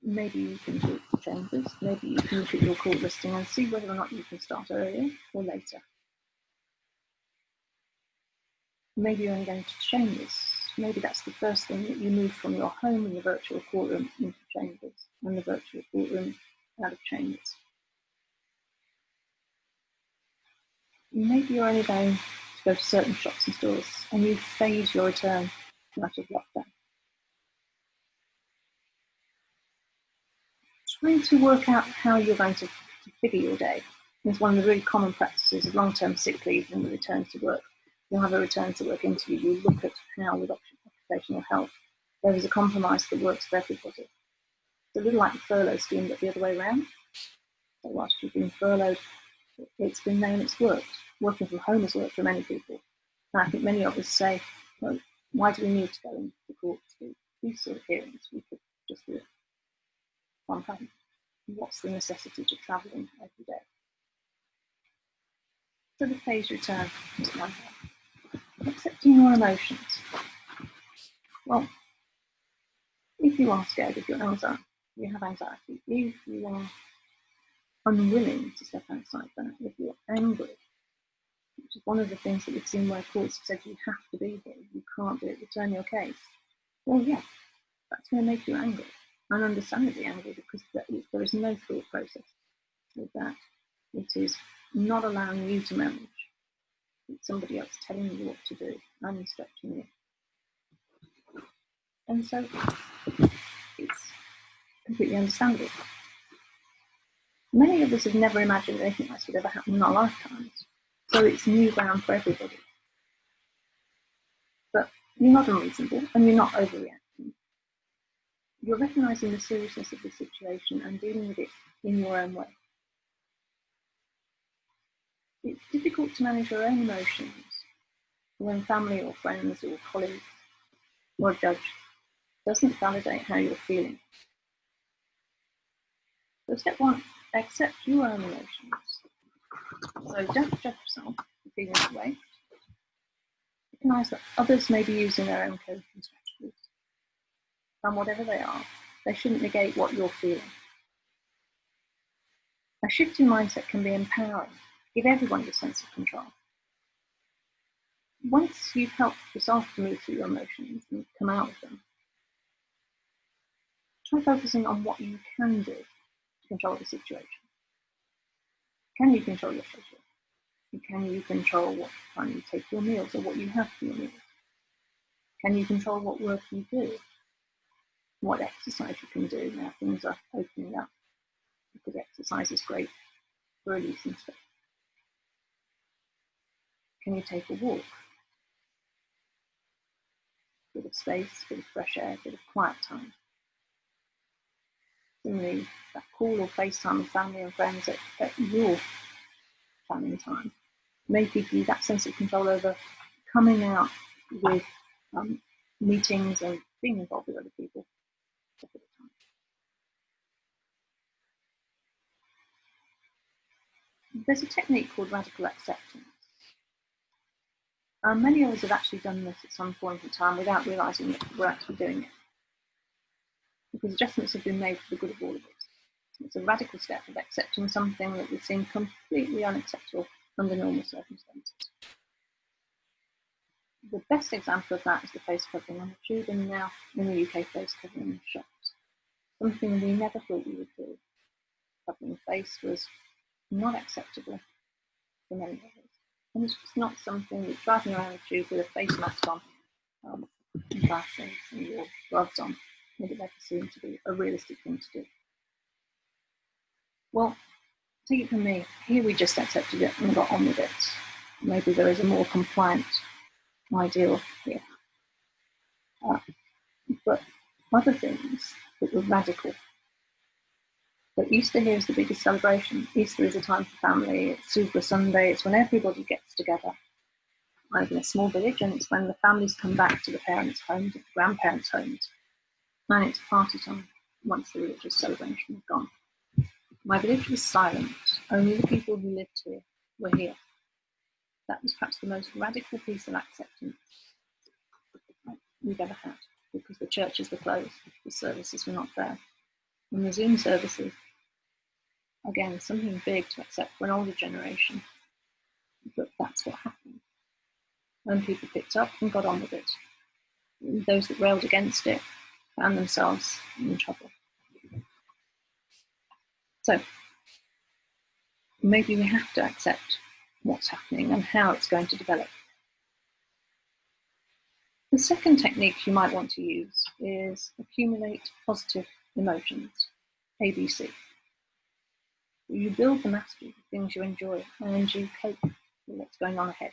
Maybe you can do changes. Maybe you can look at your call listing and see whether or not you can start earlier or later. Maybe you're only going to chambers. Maybe that's the first thing that you move from your home and the virtual courtroom into chambers, and the virtual courtroom out of chambers. Maybe you're only going to go to certain shops and stores, and you phase your return out of lockdown. Trying to work out how you're going to figure your day. It's one of the really common practices of long-term sick leave and the return to work. You'll have a return to work interview. You look at how with occupational health there is a compromise that works for everybody. It's a little like the furlough scheme, but the other way around. So whilst you've been furloughed, it's been known it's worked. Working from home has worked for many people. And I think many of us say, well, why do we need to go into the court to do these sort of hearings? We could just do it from home. What's the necessity to travel in every day? So the phase return is one way. Accepting your emotions. Well, if you are scared, if you have anxiety, if you are unwilling to step outside that, if you're angry, which is one of the things that we've seen where courts have said you have to be here, you can't do it, return your case. Well, yeah, that's going to make you angry, and understandably angry, because there is no thought process with that. It is not allowing you to manage. It's somebody else telling you what to do and instructing you. And so it's completely understandable. Many of us have never imagined anything like this would ever happen in our lifetimes. So it's new ground for everybody. But you're not unreasonable and you're not overreacting. You're recognising the seriousness of the situation and dealing with it in your own way. It's difficult to manage your own emotions when family or friends or colleagues or a judge doesn't validate how you're feeling. So step one, accept your own emotions. So don't judge yourself for feeling that way. Recognise that others may be using their own coping strategies. And whatever they are, they shouldn't negate what you're feeling. A shift in mindset can be empowering, give everyone a sense of control. Once you've helped yourself to move through your emotions and come out of them, try focusing on what you can do to control the situation. Can you control your schedule? Can you control what time you take your meals or what you have for your meals? Can you control what work you do? What exercise you can do now things are opening up? Because exercise is great for releasing stress. Can you take a walk? A bit of space, a bit of fresh air, a bit of quiet time. Similarly, that call or FaceTime with family and friends at your family time may give you that sense of control over coming out with meetings and being involved with other people. There's a technique called radical acceptance. Many of us have actually done this at some point in time without realising that we're actually doing it, because adjustments have been made for the good of all of us. It's a radical step of accepting something that would seem completely unacceptable under normal circumstances. The best example of that is the face covering on the tube, and now in the UK, face covering in shops. Something we never thought we would do. Covering the face was not acceptable for many of us. And it's just not something that driving around the tube with a face mask on, and glasses and your gloves on would have ever seemed to be a realistic thing to do. Well, take it from me, here we just accepted it and got on with it. Maybe there is a more compliant ideal here. But other things that were radical. But Easter here is the biggest celebration. Easter is a time for family, it's Super Sunday, it's when everybody gets together. I live in a small village, and it's when the families come back to the parents' homes, the grandparents' homes, and it's party time once the religious celebration is gone. My village was silent. Only the people who lived here were here. That was perhaps the most radical piece of acceptance we've ever had, because the churches were closed, the services were not there. And the Zoom services, again, something big to accept for an older generation, but that's what happened. And people picked up and got on with it. Those that railed against it found themselves in trouble. So maybe we have to accept what's happening and how it's going to develop. The second technique you might want to use is accumulate positive emotions, ABC. You build the mastery of the things you enjoy, and you cope with what's going on ahead.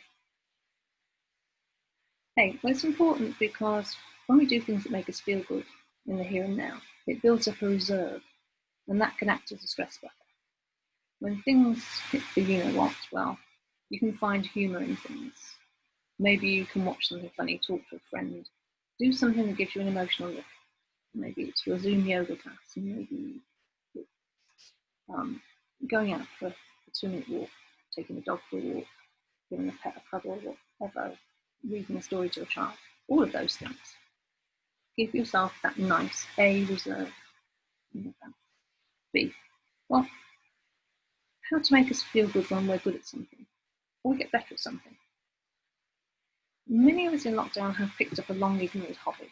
Hey, well, it's important because when we do things that make us feel good in the here and now, it builds up a reserve, and that can act as a stress buffer. When things hit the you-know-what, well, you can find humour in things. Maybe you can watch something funny, talk to a friend, do something that gives you an emotional lift. Maybe it's your Zoom yoga class, and maybe it's going out for a 2-minute walk, taking a dog for a walk, giving a pet a cuddle, whatever, reading a story to a child, all of those things. Give yourself that nice A reserve. B, well, how to make us feel good when we're good at something, or get better at something. Many of us in lockdown have picked up a long ignored hobby,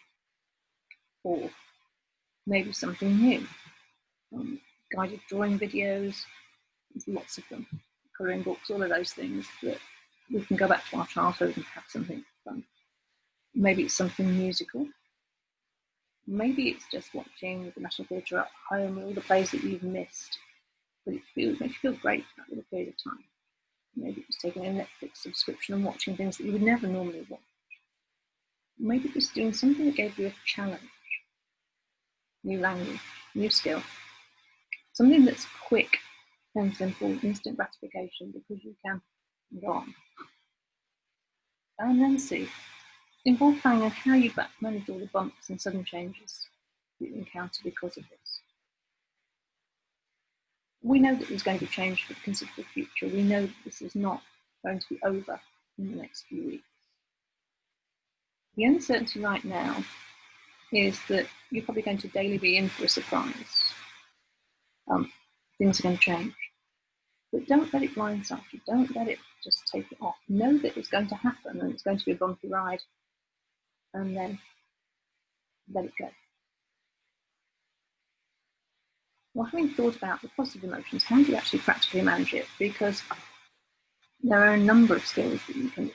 or maybe something new. Guided drawing videos, there's lots of them, colouring books, all of those things that we can go back to our childhood and have something fun. Maybe it's something musical. Maybe it's just watching the National Theatre at home, all the plays that you've missed, but it makes you feel great for that little period of time. Maybe it's taking a Netflix subscription and watching things that you would never normally watch. Maybe just doing something that gave you a challenge, new language, new skill, something that's quick and simple, instant gratification because you can go on. And then C, involve planning on how you manage all the bumps and sudden changes that you encounter because of this. We know that there's going to be change for the considerable future. We know that this is not going to be over in the next few weeks. The uncertainty right now is that you're probably going to daily be in for a surprise. Things are going to change. But don't let it blindside you. Don't let it just take it off. Know that it's going to happen and it's going to be a bumpy ride. And then let it go. Well, having thought about the positive emotions, how do you actually practically manage it? Because there are a number of skills that you can do.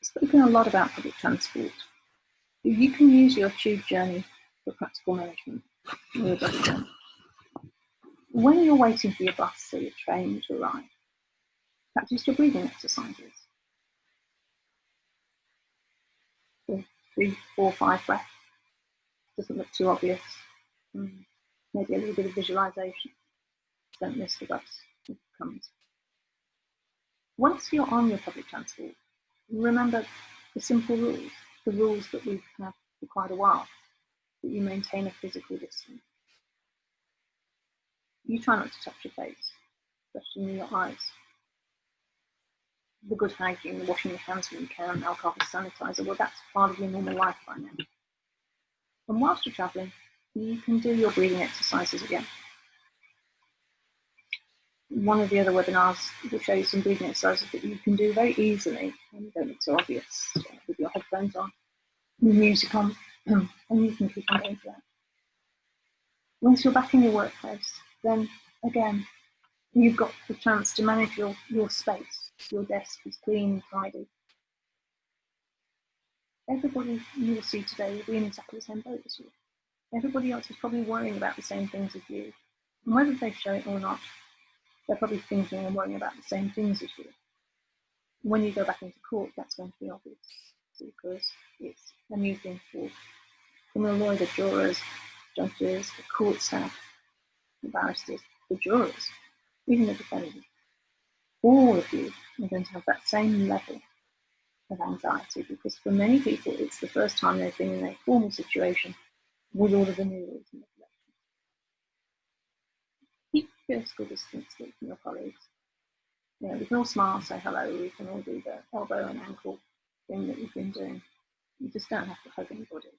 I've spoken a lot about public transport. You can use your tube journey for practical management, or your bus journey. When you're waiting for your bus or your train to arrive, practice your breathing exercises. 3, 4, 5 breaths. Doesn't look too obvious. Maybe a little bit of visualization. Don't miss the bus if it comes. Once you're on your public transport, remember the simple rules, the rules that we've had for quite a while, that you maintain a physical distance. You try not to touch your face, especially your eyes. The good hygiene, the washing your hands when you can, alcohol sanitizer, well, that's part of your normal life by now. And whilst you're travelling, you can do your breathing exercises again. One of the other webinars will show you some breathing exercises that you can do very easily and don't look so obvious with your headphones on, the music on, and you can keep on going for that. Once you're back in your workplace, then again, you've got the chance to manage your space. Your desk is clean, tidy. Everybody you will see today will be in exactly the same boat as you. Everybody else is probably worrying about the same things as you. And whether they show it or not, they're probably thinking and worrying about the same things as you. When you go back into court, that's going to be obvious because it's a new thing for criminal law, the jurors, judges, the court staff, the barristers, the jurors, even the defendant. All of you are going to have that same level of anxiety because for many people it's the first time they've been in a formal situation with all of the new rules and regulations. Keep physical distance from your colleagues. You know, we can all smile, say hello, we can all do the elbow and ankle thing that you've been doing. You just don't have to hug anybody.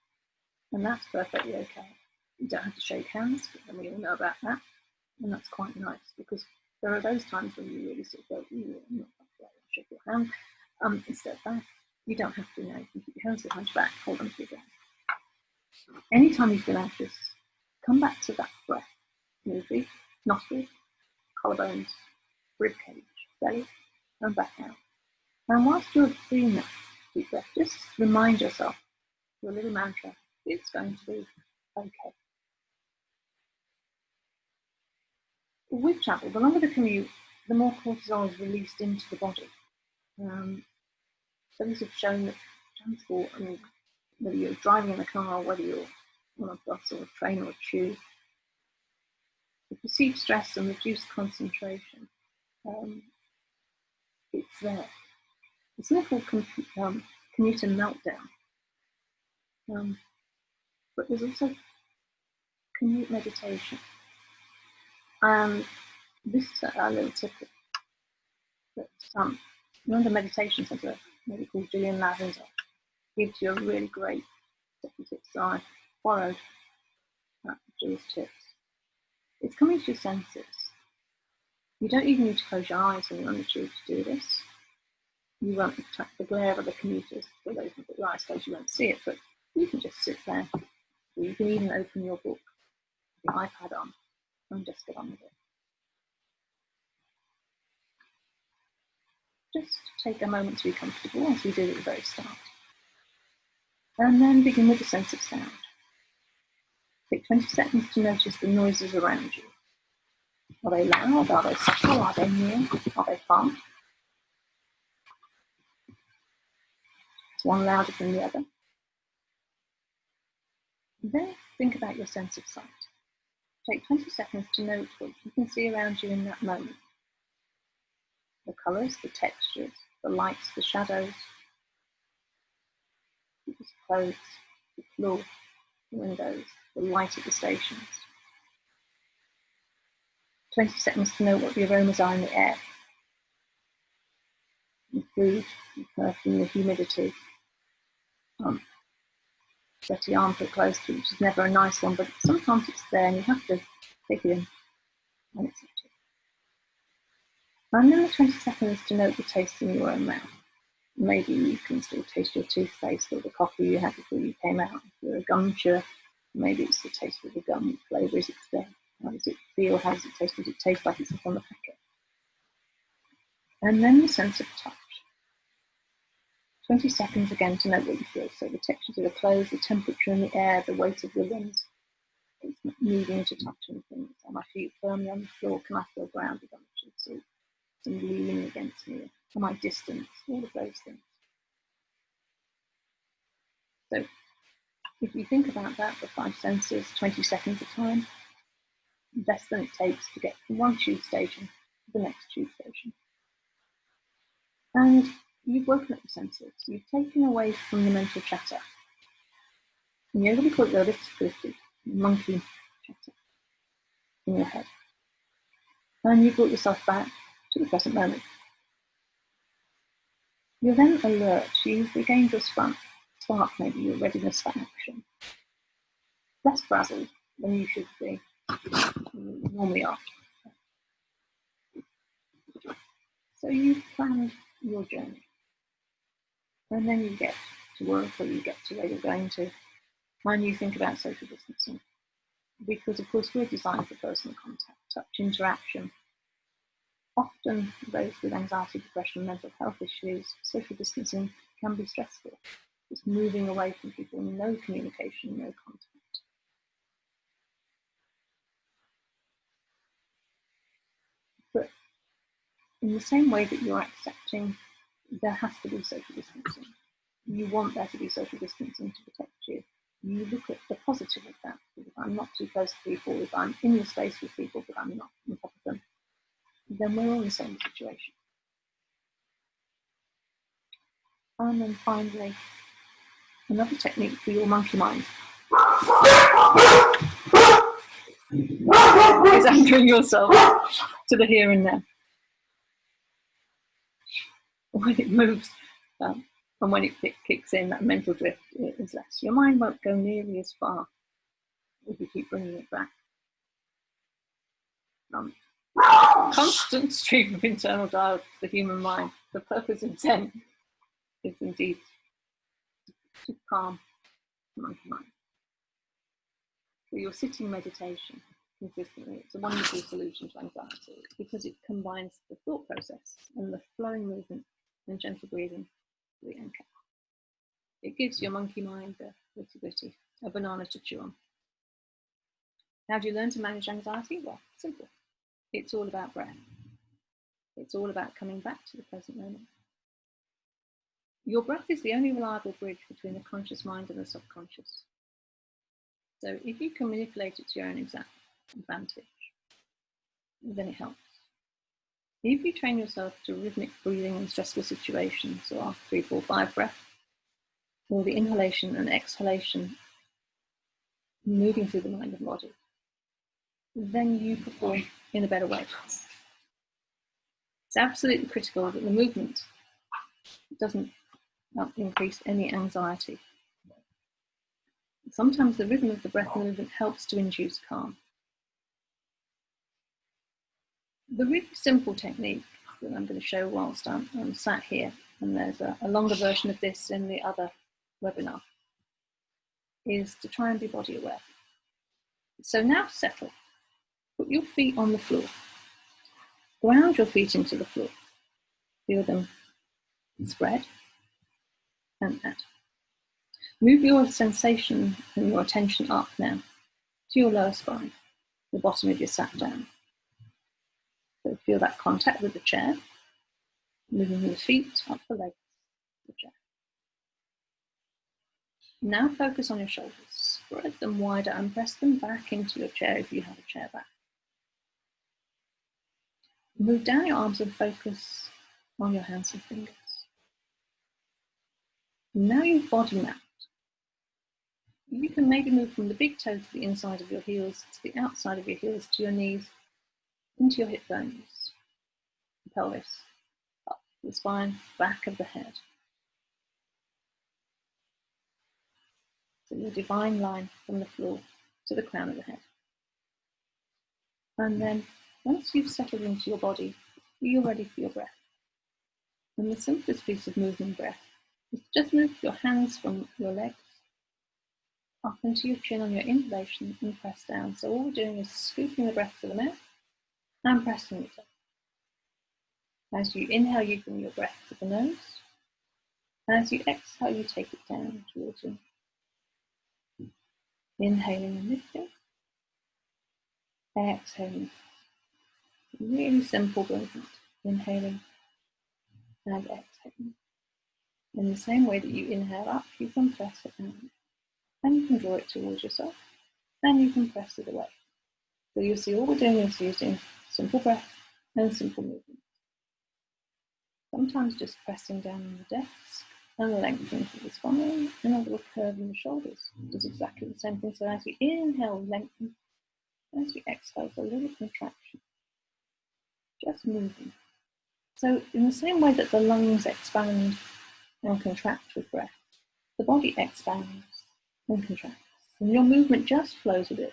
And that's perfectly okay. You don't have to shake hands, and we all know about that. And that's quite nice because there are those times when you really sort of go, I'm not going to shake your hand. Instead of that, you don't have to, you can keep your hands behind your back, hold on to your ground. Anytime you feel anxious, come back to that breath. Breathe, nostrils, collarbones, ribcage, belly, and back out. And whilst you're doing that deep breath, just remind yourself your little mantra, it's going to be okay. with travel, the longer the commute, the more cortisol is released into the body. Studies have shown that transport, I mean, whether you're driving in a car, whether you're on a bus or a train or a tube, the perceived stress and reduced concentration, it's there. It's not called commuter meltdown, but there's also commute meditation. And this is a little tip that another meditation centre, maybe called Julie Whitby, gives you a really great tip. So I followed Julie's tips. It's coming to your senses. You don't even need to close your eyes when you're on the tube to do this. You won't attract the glare of the commuters. For those with your eyes closed, you won't see it, but you can just sit there. You can even open your book, the iPad on, and just get on with it. Just take a moment to be comfortable, as we did at the very start. And then begin with the sense of sound. Take 20 seconds to notice the noises around you. Are they loud? Are they subtle? Are they near? Are they far? Is one louder than the other? Then think about your sense of sight. Take 20 seconds to note what you can see around you in that moment. The colours, the textures, the lights, the shadows, people's clothes, the floor, the windows, the light at the stations. 20 seconds to know what the aromas are in the air. The food, the perfume, the humidity. Sweaty armpit close to, which is never a nice one, but sometimes it's there and you have to take it in and accept it. And then the 20 seconds to note the taste in your own mouth. Maybe you can still taste your toothpaste or the coffee you had before you came out. If you're a gum chewer, maybe it's the taste of the gum. What flavour is it there? How does it feel? How does it taste? Does it taste like it's up on the packet? And then the sense of touch. 20 seconds again to note what you feel. So the textures of the clothes, the temperature in the air, the weight of the limbs. It's not needing to touch anything. Are my feet firmly on the floor? Can I feel grounded on the seat? Somebody leaning against me? Am I distant? All of those things. So if you think about that, the 5 senses, 20 seconds of time, less than it takes to get from one tube station to the next tube station. And you've woken up the senses. You've taken away from the mental chatter. And you're going to call it the monkey chatter in your head. And you brought yourself back to the present moment. You're then alert. You've regained your spark, maybe your readiness for action. Less frazzled than you should be, you normally are. So you've planned your journey. And then you get to work or you get to where you're going to, and you think about social distancing. Because, of course, we're designed for personal contact, touch, interaction. Often, those with anxiety, depression, mental health issues, social distancing can be stressful. It's moving away from people, no communication, no contact. But in the same way that you're accepting there has to be social distancing, you want there to be social distancing to protect you. You look at the positive of that. If I'm not too close to people, if I'm in the space with people, but I'm not on top of them, then we're all in the same situation. And then finally, another technique for your monkey mind is anchoring yourself to the here and now. When it moves and when it kicks in, that mental drift is less. Your mind won't go nearly as far if you keep bringing it back. Constant stream of internal dialogue to the human mind. The purpose intent is indeed to calm the monkey mind. So your sitting meditation consistently, it's a wonderful solution to anxiety because it combines the thought process and the flowing movement and gentle breathing to the anchor. It gives your monkey mind a banana to chew on. How do you learn to manage anxiety? Well, simple. It's all about breath. It's all about coming back to the present moment. Your breath is the only reliable bridge between the conscious mind and the subconscious. So if you can manipulate it to your own advantage, then it helps. If you train yourself to rhythmic breathing in stressful situations, or 3, 4, 5 breath, or the inhalation and exhalation moving through the mind and body, then you perform in a better way. It's absolutely critical that the movement doesn't increase any anxiety. Sometimes the rhythm of the breath and movement helps to induce calm. The really simple technique that I'm going to show whilst I'm sat here, and there's a longer version of this in the other webinar, is to try and be body aware. So now settle. Put your feet on the floor. Ground your feet into the floor. Feel them spread and out. Move your sensation and your attention up now to your lower spine, the bottom of your sat down. So feel that contact with the chair, moving the feet up the legs of the chair. Now focus on your shoulders. Spread them wider and press them back into your chair if you have a chair back. Move down your arms and focus on your hands and fingers. Now you've body mapped. You can maybe move from the big toe to the inside of your heels, to the outside of your heels, to your knees, into your hip bones, the pelvis, up the spine, back of the head. So your divine line from the floor to the crown of the head. And then once you've settled into your body, you're ready for your breath. And the simplest piece of movement breath is to just move your hands from your legs up into your chin on your inhalation and press down. So all we're doing is scooping the breath to the mouth and pressing it up. As you inhale, you bring your breath to the nose. As you exhale, you take it down towards you. Inhaling and lifting. Exhaling. Really simple movement. Inhaling and exhaling. In the same way that you inhale up, you can press it down. And you can draw it towards yourself. And you can press it away. So you'll see all we're doing is using simple breath and simple movement. Sometimes just pressing down on the desk and lengthening through the spine, and a little curve in the shoulders does exactly the same thing. So as you inhale, lengthen. As you exhale, a little contraction. Just moving. So in the same way that the lungs expand and contract with breath, the body expands and contracts. And your movement just flows with it.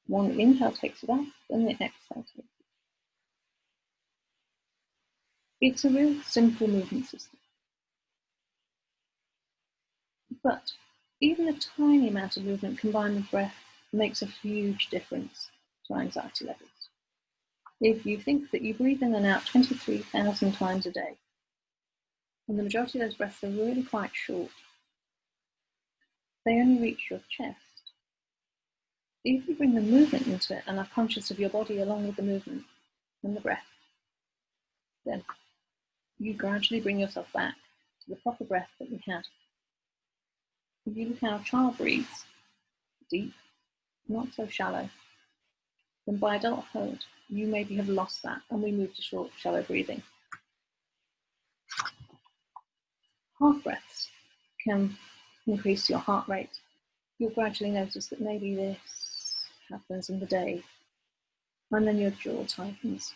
One inhale takes it up, and the exhale takes it. It's a real simple movement system. But even a tiny amount of movement combined with breath makes a huge difference to anxiety levels. If you think that you breathe in and out 23,000 times a day, and the majority of those breaths are really quite short, they only reach your chest. If you bring the movement into it and are conscious of your body along with the movement and the breath, then you gradually bring yourself back to the proper breath that we had. If you look how a child breathes, deep, not so shallow, then by adulthood, you maybe have lost that and we move to short, shallow breathing. Half breaths can increase your heart rate. You'll gradually notice that maybe this happens in the day, and then your jaw tightens.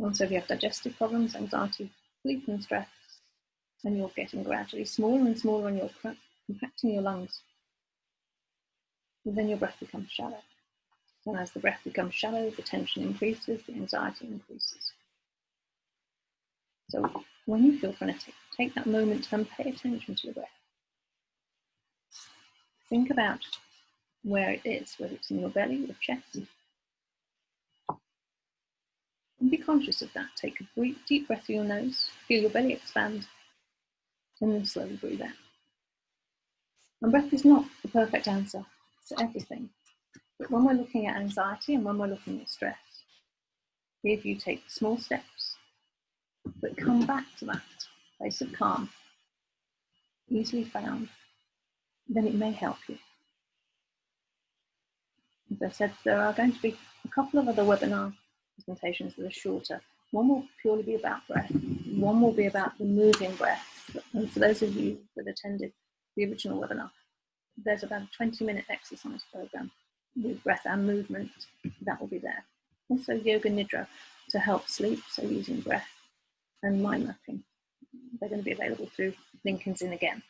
Also, if you have digestive problems, anxiety, sleep and stress, and you're getting gradually smaller and smaller and you're compacting your lungs, and then your breath becomes shallow. And as the breath becomes shallow, the tension increases, the anxiety increases. So when you feel frenetic, take that moment and pay attention to your breath. Think about where it is, whether it's in your belly, your chest. And be conscious of that. Take a deep breath through your nose, feel your belly expand, and then slowly breathe out. And breath is not the perfect answer to everything. But when we're looking at anxiety and when we're looking at stress, if you take small steps but come back to that place of calm, easily found, then it may help you. As I said, there are going to be a couple of other webinar presentations that are shorter. One will purely be about breath. One will be about the moving breath. And for those of you that attended the original webinar, there's about a 20-minute exercise program with breath and movement that will be there. Also yoga nidra to help sleep, so using breath and mind mapping. They're going to be available through Lincoln's In again.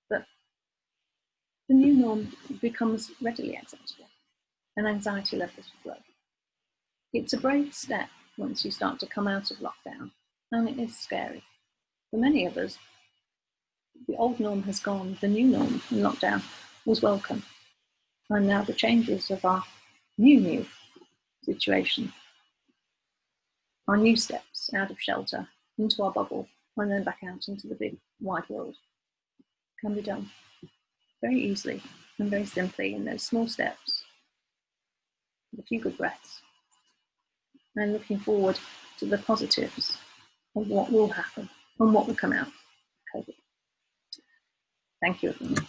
But the new norm becomes readily acceptable and anxiety levels flow. It's a brave step once you start to come out of lockdown, and it is scary. For many of us, the old norm has gone, the new norm in lockdown was welcome. And now the changes of our new situation, our new steps out of shelter, into our bubble, and then back out into the big wide world, can be done very easily and very simply in those small steps, with a few good breaths, and looking forward to the positives of what will happen and what will come out of COVID. Thank you, everyone.